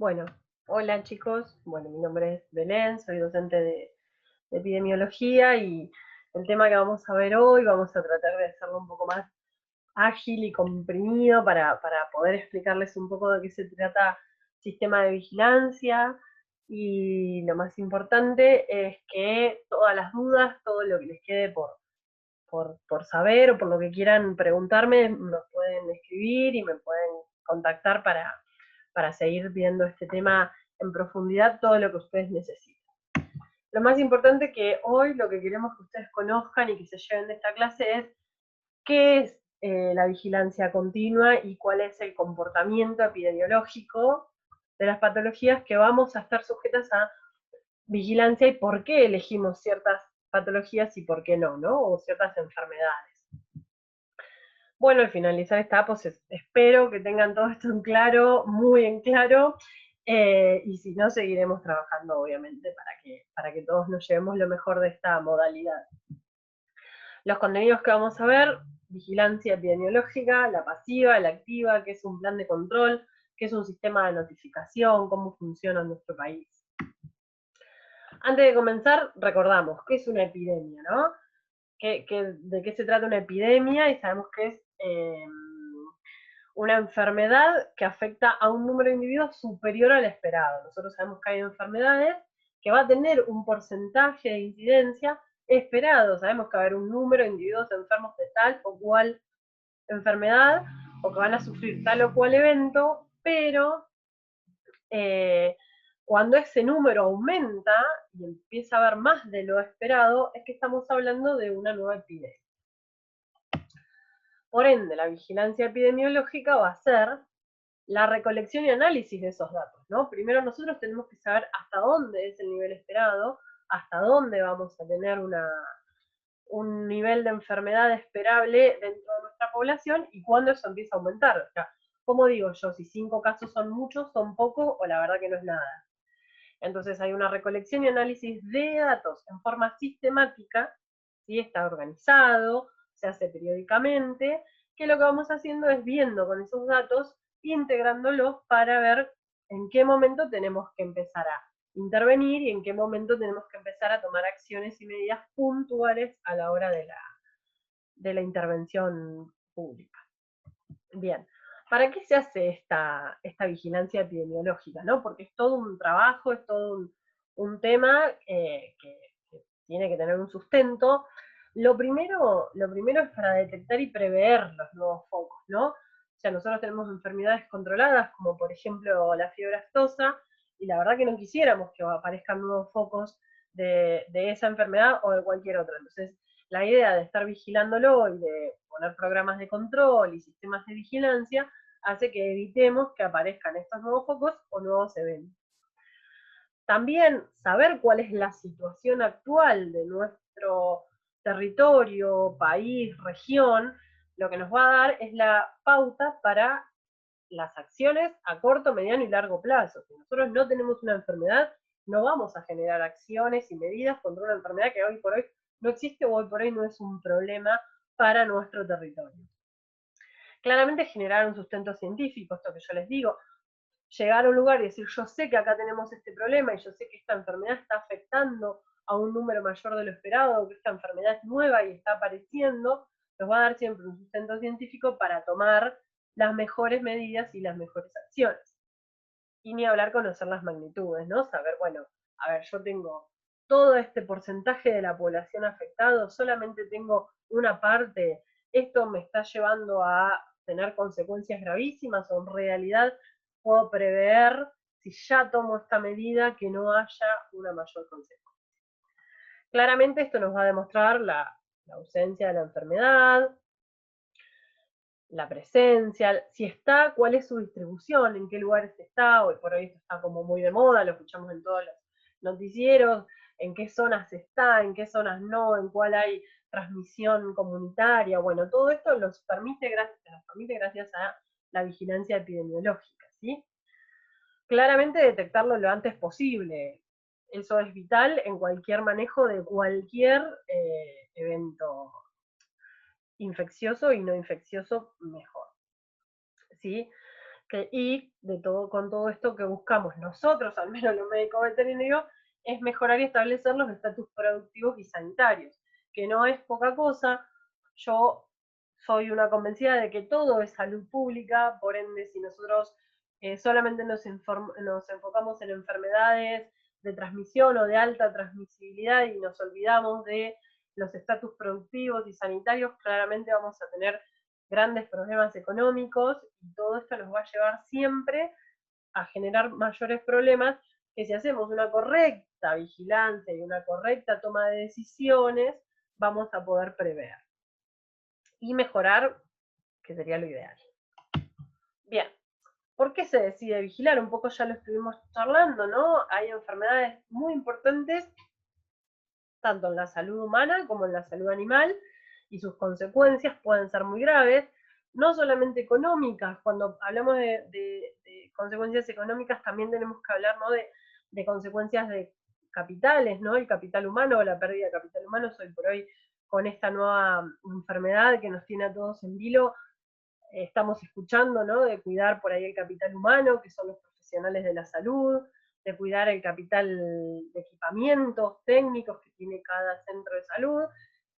Bueno, hola chicos, bueno, mi nombre es Belén, soy docente de epidemiología y el tema que vamos a ver hoy vamos a tratar de hacerlo un poco más ágil y comprimido para poder explicarles un poco de qué se trata sistema de vigilancia y lo más importante es que todas las dudas, todo lo que les quede por saber o por lo que quieran preguntarme, nos pueden escribir y me pueden contactar para seguir viendo este tema en profundidad, todo lo que ustedes necesiten. Lo más importante que hoy lo que queremos que ustedes conozcan y que se lleven de esta clase es qué es la vigilancia continua y cuál es el comportamiento epidemiológico de las patologías que vamos a estar sujetas a vigilancia y por qué elegimos ciertas patologías y por qué no, ¿no? O ciertas enfermedades. Bueno, al finalizar esta, pues espero que tengan todo esto en claro, muy en claro, y si no, seguiremos trabajando, obviamente, para que todos nos llevemos lo mejor de esta modalidad. Los contenidos que vamos a ver: vigilancia epidemiológica, la pasiva, la activa, qué es un plan de control, qué es un sistema de notificación, cómo funciona en nuestro país. Antes de comenzar, recordamos qué es una epidemia, ¿no? De qué se trata una epidemia, y sabemos que es una enfermedad que afecta a un número de individuos superior al esperado. Nosotros sabemos que hay enfermedades que va a tener un porcentaje de incidencia esperado. Sabemos que va a haber un número de individuos enfermos de tal o cual enfermedad, o que van a sufrir tal o cual evento, pero eh, cuando ese número aumenta y empieza a haber más de lo esperado, es que estamos hablando de una nueva epidemia. Por ende, la vigilancia epidemiológica va a ser la recolección y análisis de esos datos, ¿no? Primero nosotros tenemos que saber hasta dónde es el nivel esperado, hasta dónde vamos a tener un nivel de enfermedad esperable dentro de nuestra población y cuándo eso empieza a aumentar. O sea, ¿cómo digo yo? Si 5 casos son muchos, son pocos, o la verdad que no es nada. Entonces hay una recolección y análisis de datos en forma sistemática, ¿sí? Está organizado, se hace periódicamente, que lo que vamos haciendo es viendo con esos datos, integrándolos para ver en qué momento tenemos que empezar a intervenir y en qué momento tenemos que empezar a tomar acciones y medidas puntuales a la hora de la intervención pública. Bien, ¿para qué se hace esta vigilancia epidemiológica, no? Porque es todo un trabajo, es todo un tema que tiene que tener un sustento. Lo primero es para detectar y prever los nuevos focos, ¿no? O sea, nosotros tenemos enfermedades controladas, como por ejemplo la fiebre aftosa, y la verdad que no quisiéramos que aparezcan nuevos focos de esa enfermedad o de cualquier otra. Entonces, la idea de estar vigilándolo y de poner programas de control y sistemas de vigilancia hace que evitemos que aparezcan estos nuevos focos o nuevos eventos. También saber cuál es la situación actual de nuestro territorio, país, región, lo que nos va a dar es la pauta para las acciones a corto, mediano y largo plazo. Si nosotros no tenemos una enfermedad, no vamos a generar acciones y medidas contra una enfermedad que hoy por hoy no existe o hoy por hoy no es un problema para nuestro territorio. Claramente generar un sustento científico, esto que yo les digo, llegar a un lugar y decir, yo sé que acá tenemos este problema y yo sé que esta enfermedad está afectando a un número mayor de lo esperado, que esta enfermedad es nueva y está apareciendo, nos va a dar siempre un sustento científico para tomar las mejores medidas y las mejores acciones. Y ni hablar conocer las magnitudes, ¿no? Saber, bueno, a ver, yo tengo todo este porcentaje de la población afectado, solamente tengo una parte, esto me está llevando a tener consecuencias gravísimas o en realidad puedo prever, si ya tomo esta medida, que no haya una mayor consecuencia. Claramente esto nos va a demostrar la ausencia de la enfermedad, la presencia, si está, cuál es su distribución, en qué lugares está. Hoy por hoy esto está como muy de moda, lo escuchamos en todos los noticieros, en qué zonas está, en qué zonas no, en cuál hay transmisión comunitaria. Bueno, todo esto nos permite gracias a la vigilancia epidemiológica, ¿sí? Claramente detectarlo lo antes posible. Eso es vital en cualquier manejo de cualquier evento infeccioso y no infeccioso, mejor, ¿sí? Y con todo esto que buscamos nosotros, al menos los médicos veterinarios, es mejorar y establecer los estatus productivos y sanitarios, que no es poca cosa. Yo soy una convencida de que todo es salud pública, por ende, si nosotros solamente nos enfocamos en enfermedades de transmisión o de alta transmisibilidad y nos olvidamos de los estatus productivos y sanitarios, claramente vamos a tener grandes problemas económicos y todo esto nos va a llevar siempre a generar mayores problemas que si hacemos una correcta vigilancia y una correcta toma de decisiones, vamos a poder prever y mejorar, que sería lo ideal. Bien, ¿por qué se decide vigilar? Un poco ya lo estuvimos charlando, ¿no? Hay enfermedades muy importantes, tanto en la salud humana como en la salud animal, y sus consecuencias pueden ser muy graves, no solamente económicas. Cuando hablamos de consecuencias económicas también tenemos que hablar, ¿no?, de consecuencias de capitales, ¿no? El capital humano o la pérdida de capital humano. Hoy por hoy, con esta nueva enfermedad que nos tiene a todos en vilo, estamos escuchando, ¿no?, de cuidar por ahí el capital humano, que son los profesionales de la salud, de cuidar el capital de equipamientos técnicos que tiene cada centro de salud,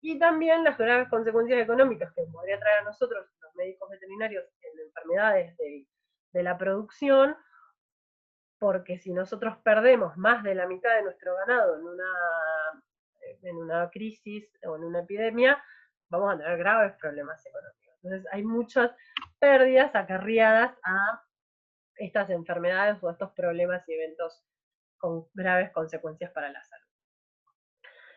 y también las graves consecuencias económicas que podría traer a nosotros, los médicos veterinarios, en enfermedades de la producción, porque si nosotros perdemos más de la mitad de nuestro ganado en una crisis o en una epidemia, vamos a tener graves problemas económicos. Entonces hay muchas pérdidas acarreadas a estas enfermedades o a estos problemas y eventos con graves consecuencias para la salud.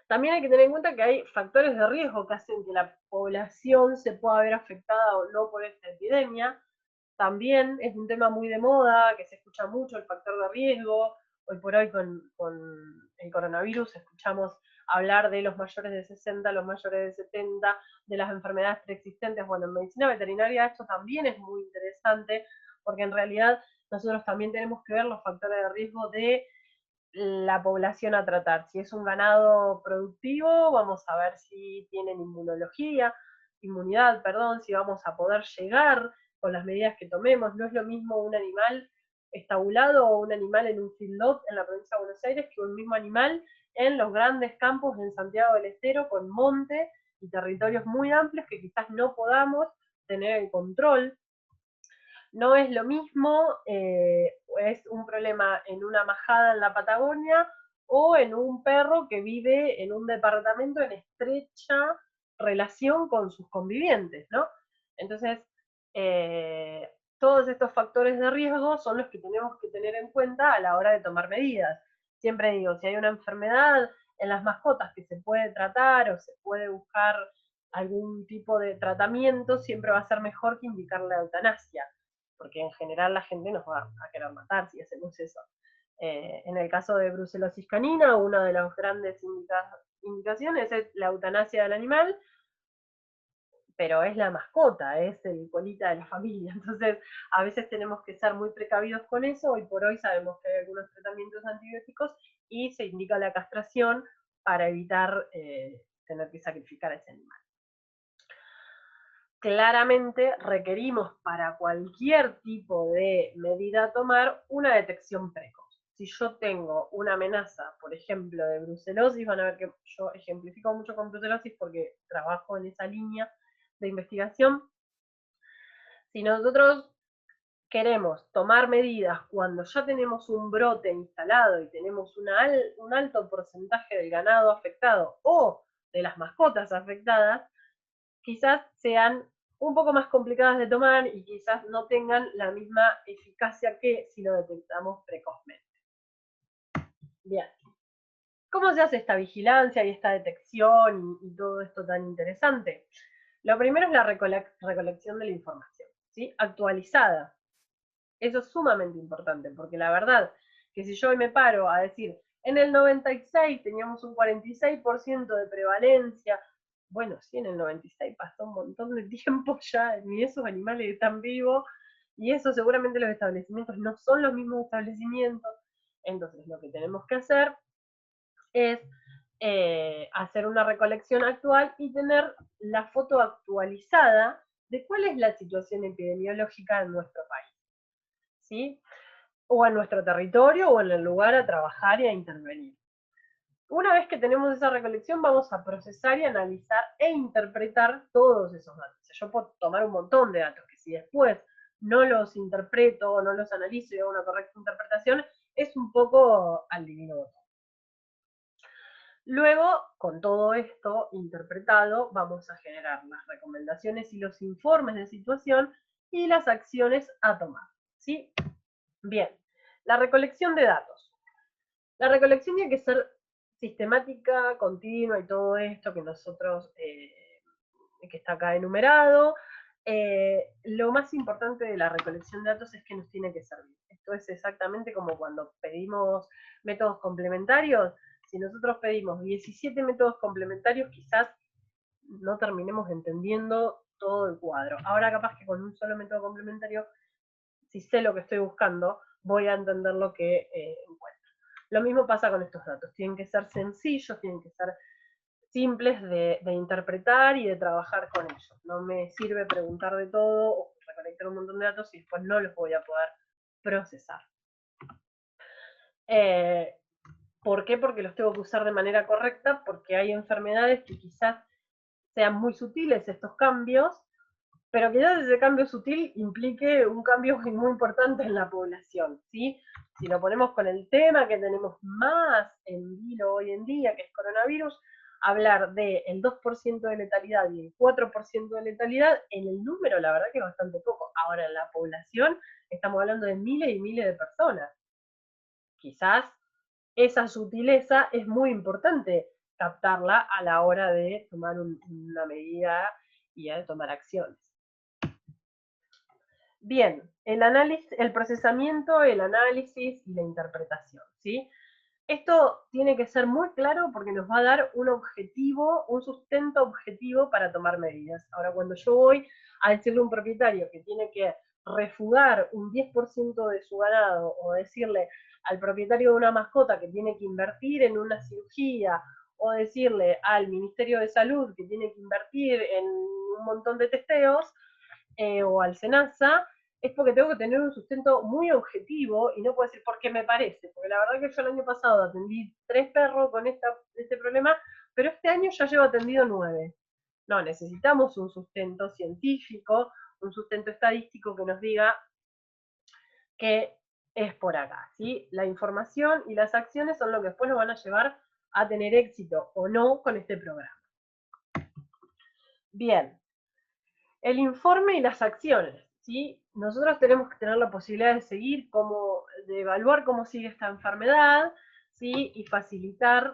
También hay que tener en cuenta que hay factores de riesgo que hacen que la población se pueda ver afectada o no por esta epidemia. También es un tema muy de moda, que se escucha mucho, el factor de riesgo. Hoy por hoy con el coronavirus escuchamos hablar de los mayores de 60, los mayores de 70, de las enfermedades preexistentes. Bueno, en medicina veterinaria esto también es muy interesante, porque en realidad nosotros también tenemos que ver los factores de riesgo de la población a tratar. Si es un ganado productivo, vamos a ver si tienen inmunidad, perdón, si vamos a poder llegar con las medidas que tomemos. No es lo mismo un animal estabulado o un animal en un feedlot en la provincia de Buenos Aires que un mismo animal en los grandes campos en Santiago del Estero con monte y territorios muy amplios que quizás no podamos tener el control. No es lo mismo, es un problema en una majada en la Patagonia o en un perro que vive en un departamento en estrecha relación con sus convivientes, ¿no? Entonces, todos estos factores de riesgo son los que tenemos que tener en cuenta a la hora de tomar medidas. Siempre digo, si hay una enfermedad en las mascotas que se puede tratar o se puede buscar algún tipo de tratamiento, siempre va a ser mejor que indicar la eutanasia, porque en general la gente nos va a querer matar si hacemos eso. En el caso de brucelosis canina, una de las grandes indicaciones es la eutanasia del animal, pero es la mascota, es el colita de la familia. Entonces, a veces tenemos que ser muy precavidos con eso. Hoy por hoy sabemos que hay algunos tratamientos antibióticos y se indica la castración para evitar tener que sacrificar a ese animal. Claramente requerimos para cualquier tipo de medida a tomar una detección precoz. Si yo tengo una amenaza, por ejemplo, de brucelosis, van a ver que yo ejemplifico mucho con brucelosis porque trabajo en esa línea de investigación. Si nosotros queremos tomar medidas cuando ya tenemos un brote instalado y tenemos un alto porcentaje del ganado afectado o de las mascotas afectadas, quizás sean un poco más complicadas de tomar y quizás no tengan la misma eficacia que si lo detectamos precozmente. Bien. ¿Cómo se hace esta vigilancia y esta detección y todo esto tan interesante? Lo primero es la recolección de la información, ¿sí? Actualizada. Eso es sumamente importante, porque la verdad que si yo me paro a decir, en el 96 teníamos un 46% de prevalencia, bueno, sí, en el 96 pasó un montón de tiempo ya, ni esos animales están vivos, y eso seguramente los establecimientos no son los mismos establecimientos. Entonces lo que tenemos que hacer es hacer una recolección actual y tener la foto actualizada de cuál es la situación epidemiológica en nuestro país. ¿sí? O en nuestro territorio o en el lugar a trabajar y a intervenir. Una vez que tenemos esa recolección, vamos a procesar y analizar e interpretar todos esos datos. O sea, yo puedo tomar un montón de datos que si después no los interpreto o no los analizo y hago una correcta interpretación, es un poco al divino botón. Luego, con todo esto interpretado, vamos a generar las recomendaciones y los informes de situación y las acciones a tomar, ¿sí? Bien, la recolección de datos. La recolección tiene que ser sistemática, continua y todo esto que nosotros, que está acá enumerado. Lo más importante de la recolección de datos es que nos tiene que servir. Esto es exactamente como cuando pedimos métodos complementarios. Si nosotros pedimos 17 métodos complementarios, quizás no terminemos entendiendo todo el cuadro. Ahora capaz que con un solo método complementario, si sé lo que estoy buscando, voy a entender lo que encuentro. Lo mismo pasa con estos datos. Tienen que ser sencillos, tienen que ser simples de interpretar y de trabajar con ellos. No me sirve preguntar de todo o recolectar un montón de datos y después no los voy a poder procesar. ¿Por qué? Porque los tengo que usar de manera correcta, porque hay enfermedades que quizás sean muy sutiles estos cambios, pero quizás ese cambio sutil implique un cambio muy importante en la población, ¿sí? Si lo ponemos con el tema que tenemos más en vilo hoy en día, que es coronavirus, hablar del 2% de letalidad y el 4% de letalidad, en el número la verdad que es bastante poco. Ahora en la población estamos hablando de miles y miles de personas. Quizás esa sutileza es muy importante captarla a la hora de tomar una medida y de tomar acciones. Bien, el análisis, el procesamiento, el análisis y la interpretación, ¿sí? Esto tiene que ser muy claro porque nos va a dar un objetivo, un sustento objetivo para tomar medidas. Ahora, cuando yo voy a decirle a un propietario que tiene que refugar un 10% de su ganado o decirle al propietario de una mascota que tiene que invertir en una cirugía o decirle al Ministerio de Salud que tiene que invertir en un montón de testeos o al SENASA, es porque tengo que tener un sustento muy objetivo y no puedo decir porque me parece, porque la verdad que yo el año pasado atendí 3 perros con este problema, pero este año ya llevo atendido 9. No, necesitamos un sustento científico, un sustento estadístico que nos diga que es por acá, ¿sí? La información y las acciones son lo que después nos van a llevar a tener éxito o no con este programa. Bien, el informe y las acciones, ¿sí? Nosotros tenemos que tener la posibilidad de seguir, de evaluar cómo sigue esta enfermedad, ¿sí? Y facilitar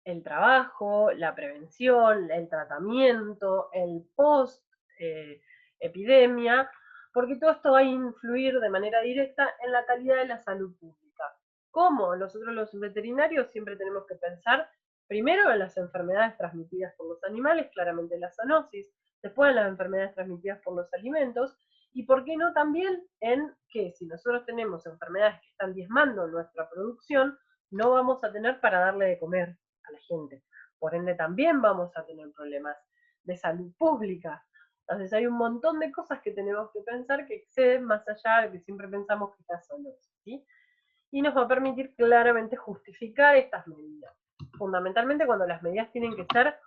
el trabajo, la prevención, el tratamiento, el post-epidemia, porque todo esto va a influir de manera directa en la calidad de la salud pública. ¿Cómo? Nosotros los veterinarios siempre tenemos que pensar primero en las enfermedades transmitidas por los animales, claramente la zoonosis, después en las enfermedades transmitidas por los alimentos, y por qué no también en que si nosotros tenemos enfermedades que están diezmando nuestra producción, no vamos a tener para darle de comer a la gente. Por ende, también vamos a tener problemas de salud pública. Entonces hay un montón de cosas que tenemos que pensar que exceden más allá de que siempre pensamos que está solo, ¿sí? Y nos va a permitir claramente justificar estas medidas. Fundamentalmente cuando las medidas tienen que ser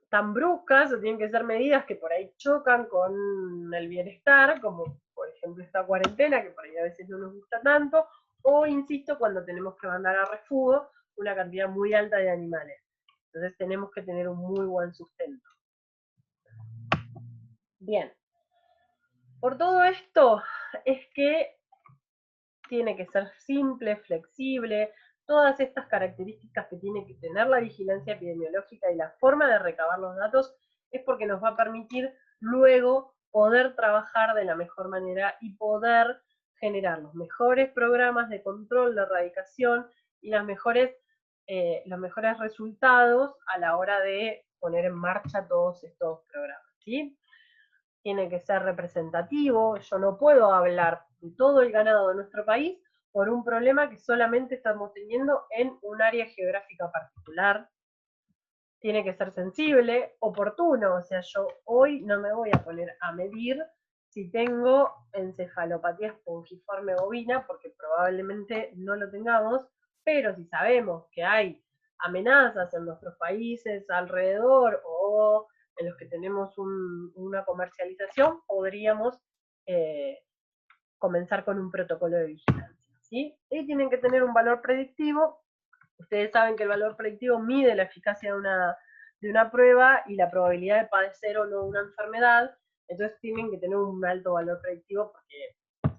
tan bruscas o tienen que ser medidas que por ahí chocan con el bienestar, como por ejemplo esta cuarentena, que por ahí a veces no nos gusta tanto, o insisto, cuando tenemos que mandar a refugio una cantidad muy alta de animales. Entonces tenemos que tener un muy buen sustento. Bien. Por todo esto es que tiene que ser simple, flexible, todas estas características que tiene que tener la vigilancia epidemiológica y la forma de recabar los datos es porque nos va a permitir luego poder trabajar de la mejor manera y poder generar los mejores programas de control, de erradicación y los mejores resultados a la hora de poner en marcha todos estos programas, ¿sí? Tiene que ser representativo, yo no puedo hablar de todo el ganado de nuestro país por un problema que solamente estamos teniendo en un área geográfica particular. Tiene que ser sensible, oportuno, o sea, yo hoy no me voy a poner a medir si tengo encefalopatía espongiforme bovina, porque probablemente no lo tengamos, pero si sabemos que hay amenazas en nuestros países alrededor o en los que tenemos una comercialización, podríamos comenzar con un protocolo de vigilancia, ¿sí? Y tienen que tener un valor predictivo. Ustedes saben que el valor predictivo mide la eficacia de una prueba y la probabilidad de padecer o no una enfermedad. Entonces tienen que tener un alto valor predictivo, porque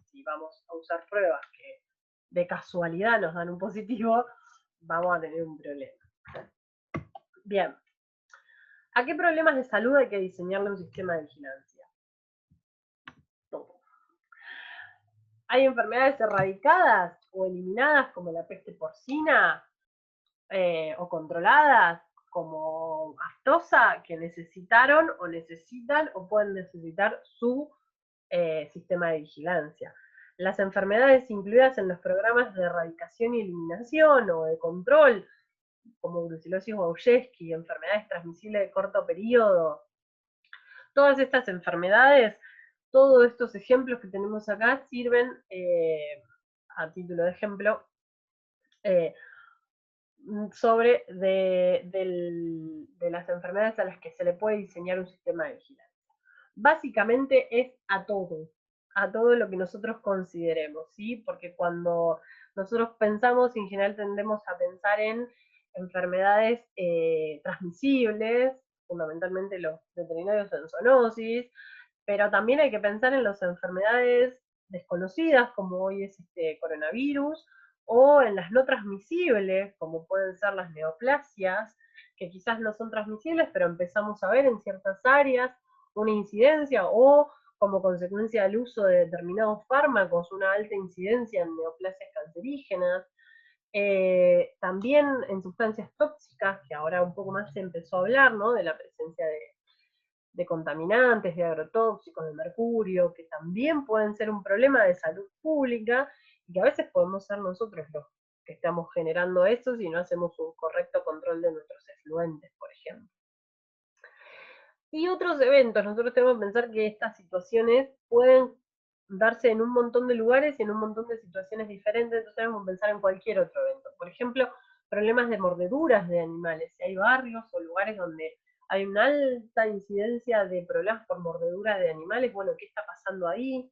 si vamos a usar pruebas que de casualidad nos dan un positivo, vamos a tener un problema. Bien. ¿A qué problemas de salud hay que diseñarle un sistema de vigilancia? Todo. ¿Hay enfermedades erradicadas o eliminadas como la peste porcina o controladas como aftosa que necesitaron o necesitan o pueden necesitar su sistema de vigilancia? Las enfermedades incluidas en los programas de erradicación y eliminación o de control, como brucelosis Wojcicki, enfermedades transmisibles de corto periodo. Todas estas enfermedades, todos estos ejemplos que tenemos acá sirven, a título de ejemplo, sobre de las enfermedades a las que se le puede diseñar un sistema de vigilancia. Básicamente es a todo lo que nosotros consideremos, ¿sí? Porque cuando nosotros pensamos, en general tendemos a pensar en enfermedades transmisibles, fundamentalmente los veterinarios en zoonosis, pero también hay que pensar en las enfermedades desconocidas, como hoy es este coronavirus, o en las no transmisibles, como pueden ser las neoplasias, que quizás no son transmisibles, pero empezamos a ver en ciertas áreas una incidencia, o como consecuencia del uso de determinados fármacos, una alta incidencia en neoplasias cancerígenas. También en sustancias tóxicas, que ahora un poco más se empezó a hablar, ¿no? De la presencia de contaminantes, de agrotóxicos, de mercurio, que también pueden ser un problema de salud pública y que a veces podemos ser nosotros los que estamos generando eso si no hacemos un correcto control de nuestros efluentes, por ejemplo. Y otros eventos, nosotros tenemos que pensar que estas situaciones pueden darse en un montón de lugares y en un montón de situaciones diferentes, entonces tenemos que pensar en cualquier otro evento. Por ejemplo, problemas de mordeduras de animales. Si hay barrios o lugares donde hay una alta incidencia de problemas por mordeduras de animales, bueno, ¿qué está pasando ahí?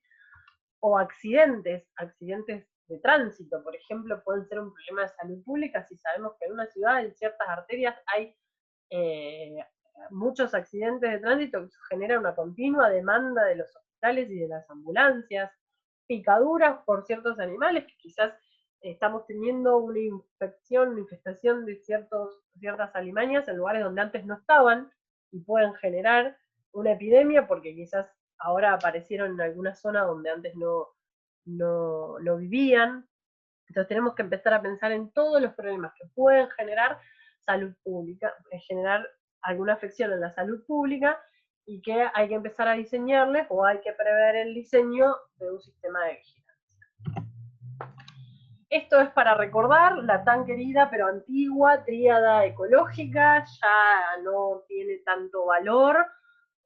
O accidentes de tránsito, por ejemplo, pueden ser un problema de salud pública si sabemos que en una ciudad, en ciertas arterias, hay eh, muchos accidentes de tránsito que genera una continua demanda de los hospitales y de las ambulancias, picaduras por ciertos animales que quizás estamos teniendo una infección, una infestación de ciertas alimañas en lugares donde antes no estaban y pueden generar una epidemia porque quizás ahora aparecieron en alguna zona donde antes no vivían. Entonces tenemos que empezar a pensar en todos los problemas que pueden generar salud pública, generar alguna afección en la salud pública y que hay que empezar a diseñarles o hay que prever el diseño de un sistema de vigilancia. Esto es para recordar la tan querida pero antigua tríada ecológica, ya no tiene tanto valor.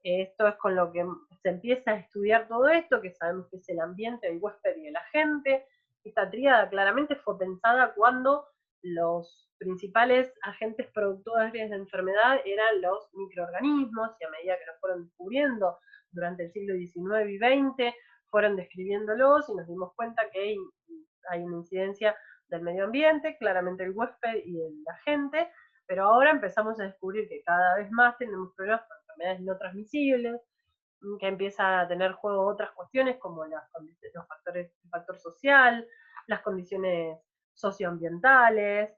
Esto es con lo que se empieza a estudiar todo esto, que sabemos que es el ambiente, el huésped y el agente. Esta tríada claramente fue pensada cuando los principales agentes productores de enfermedad eran los microorganismos, y a medida que los fueron descubriendo durante el siglo XIX y XX, fueron describiéndolos y nos dimos cuenta que hay una incidencia del medio ambiente, claramente el huésped y el agente, pero ahora empezamos a descubrir que cada vez más tenemos problemas con enfermedades no transmisibles, que empieza a tener juego otras cuestiones como los factores, el factor social, las condiciones socioambientales,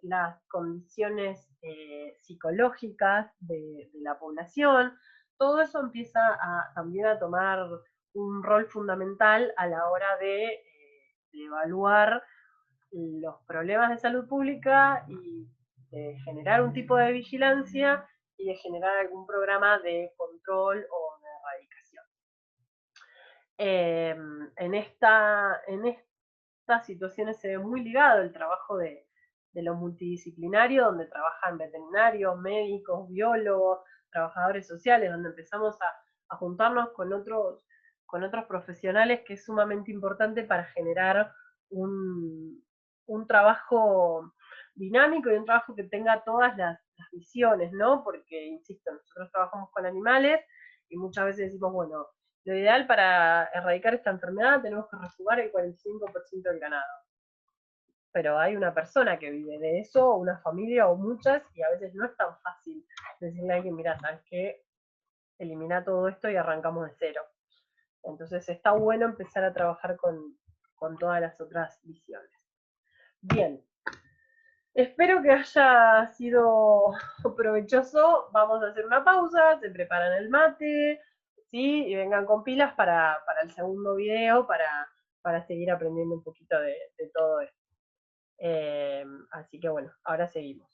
las condiciones psicológicas de la población. Todo eso empieza también a tomar un rol fundamental a la hora de evaluar los problemas de salud pública y de generar un tipo de vigilancia y de generar algún programa de control o de erradicación. En estas situaciones se ve muy ligado el trabajo de lo multidisciplinario, donde trabajan veterinarios, médicos, biólogos, trabajadores sociales, donde empezamos a juntarnos con otros profesionales, que es sumamente importante para generar un trabajo dinámico y un trabajo que tenga todas las visiones, ¿no? Porque, insisto, nosotros trabajamos con animales y muchas veces decimos, bueno, lo ideal para erradicar esta enfermedad tenemos que refugar el 45% del ganado. Pero hay una persona que vive de eso, una familia o muchas, y a veces no es tan fácil decirle a alguien, mira, ¿sabes qué? Elimina todo esto y arrancamos de cero. Entonces está bueno empezar a trabajar con todas las otras visiones. Bien, espero que haya sido provechoso. Vamos a hacer una pausa, se preparan el mate, ¿sí? Y vengan con pilas para el segundo video, para seguir aprendiendo un poquito de todo esto. Así que bueno, ahora seguimos.